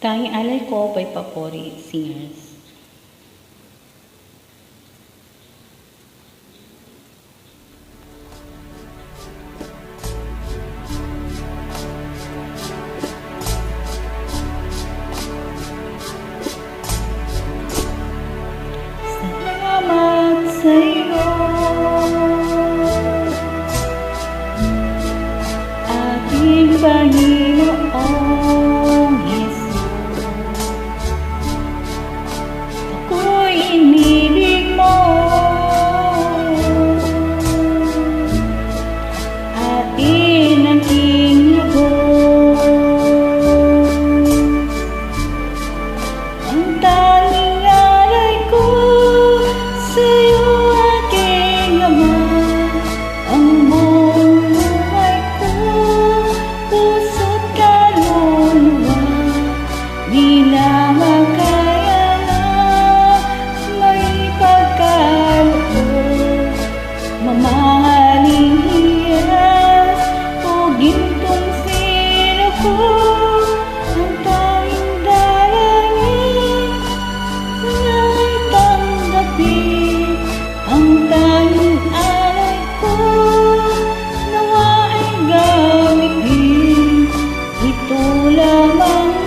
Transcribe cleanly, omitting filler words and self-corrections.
Tanging alay ko by Papori Singers. Salamat sa'yo, ating Panginoong Jesus. Ako'y inibig mo, atin ang aking lubos. Ang tanging alay ko sa'yo, aking Ama, ang buong buhay ko, puso't kaluluwa, di na makaya na may pagkaloob. Mamahaling hiyas o gintong sino ko, ang tanging dalangin na'y tanggapin. Ang tanging alay ko nawa ay gamitin, ito lamang